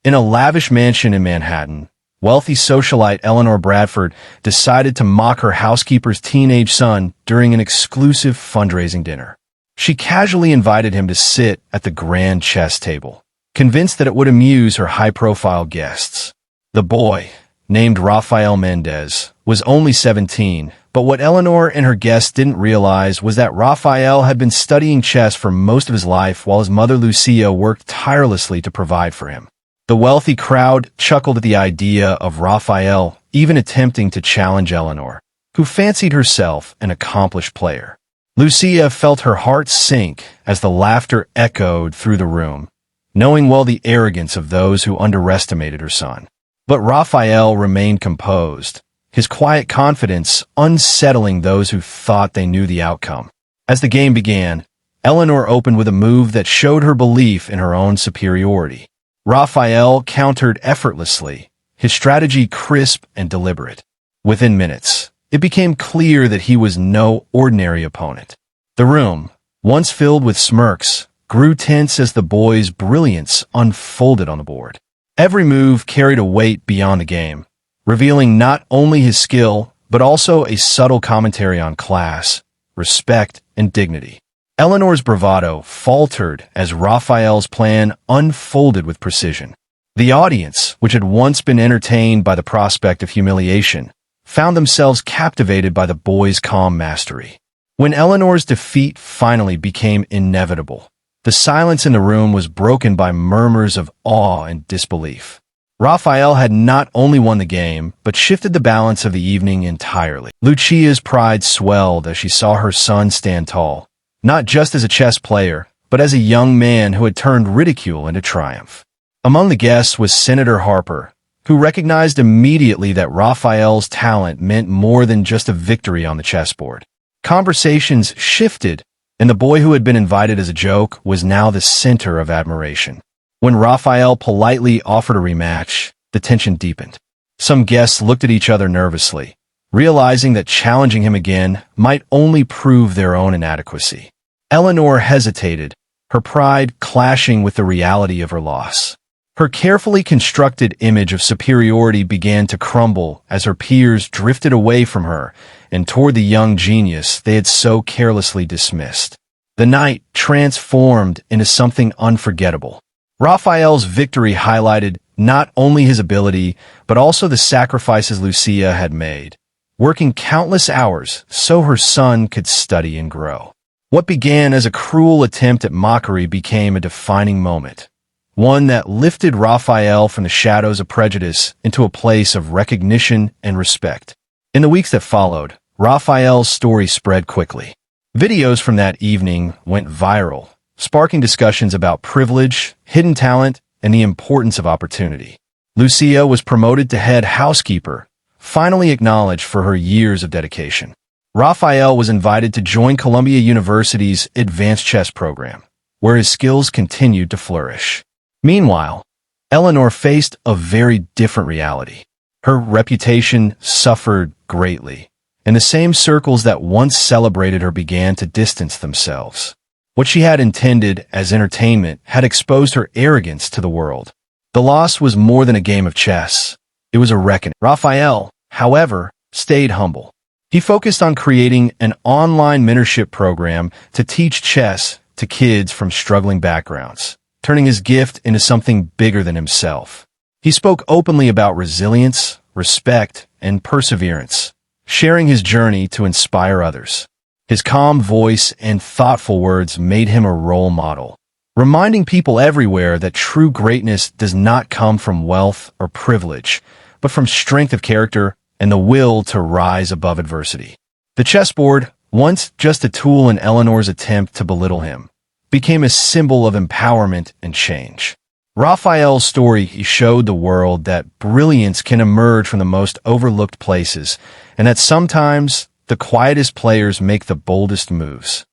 In a lavish mansion in Manhattan, wealthy socialite Eleanor Bradford decided to mock her housekeeper's teenage son during an exclusive fundraising dinner. She casually invited him to sit at the grand chess table, convinced that it would amuse her high-profile guests. The boy, named Rafael Mendez, was only 17, but what Eleanor and her guests didn't realize was that Rafael had been studying chess for most of his life while his mother Lucia worked tirelessly to provide for him. The wealthy crowd chuckled at the idea of Rafael even attempting to challenge Eleanor, who fancied herself an accomplished player. Lucia felt her heart sink as the laughter echoed through the room, knowing well the arrogance of those who underestimated her son. But Rafael remained composed, his quiet confidence unsettling those who thought they knew the outcome. As the game began, Eleanor opened with a move that showed her belief in her own superiority. Rafael countered effortlessly, his strategy crisp and deliberate. Within minutes, it became clear that he was no ordinary opponent. The room, once filled with smirks, grew tense as the boy's brilliance unfolded on the board. Every move carried a weight beyond the game, revealing not only his skill, but also a subtle commentary on class, respect, and dignity. Eleanor's bravado faltered as Rafael's plan unfolded with precision. The audience, which had once been entertained by the prospect of humiliation, found themselves captivated by the boy's calm mastery. When Eleanor's defeat finally became inevitable, the silence in the room was broken by murmurs of awe and disbelief. Rafael had not only won the game, but shifted the balance of the evening entirely. Lucia's pride swelled as she saw her son stand tall, not just as a chess player, but as a young man who had turned ridicule into triumph. Among the guests was Senator Harper, who recognized immediately that Rafael's talent meant more than just a victory on the chessboard. Conversations shifted, and the boy who had been invited as a joke was now the center of admiration. When Rafael politely offered a rematch, the tension deepened. Some guests looked at each other nervously, realizing that challenging him again might only prove their own inadequacy. Eleanor hesitated, her pride clashing with the reality of her loss. Her carefully constructed image of superiority began to crumble as her peers drifted away from her and toward the young genius they had so carelessly dismissed. The night transformed into something unforgettable. Rafael's victory highlighted not only his ability, but also the sacrifices Lucia had made, working countless hours so her son could study and grow. What began as a cruel attempt at mockery became a defining moment, one that lifted Rafael from the shadows of prejudice into a place of recognition and respect. In the weeks that followed, Rafael's story spread quickly. Videos from that evening went viral, sparking discussions about privilege, hidden talent, and the importance of opportunity. Lucia was promoted to head housekeeper, finally acknowledged for her years of dedication. Rafael was invited to join Columbia University's advanced chess program, where his skills continued to flourish. Meanwhile, Eleanor faced a very different reality. Her reputation suffered greatly, and the same circles that once celebrated her began to distance themselves. What she had intended as entertainment had exposed her arrogance to the world. The loss was more than a game of chess. It was a reckoning. Rafael, however, stayed humble. He focused on creating an online mentorship program to teach chess to kids from struggling backgrounds, turning his gift into something bigger than himself. He spoke openly about resilience, respect, and perseverance, sharing his journey to inspire others. His calm voice and thoughtful words made him a role model, reminding people everywhere that true greatness does not come from wealth or privilege, but from strength of character and the will to rise above adversity. The chessboard, once just a tool in Eleanor's attempt to belittle him, became a symbol of empowerment and change. Rafael's story showed the world that brilliance can emerge from the most overlooked places, and that sometimes the quietest players make the boldest moves.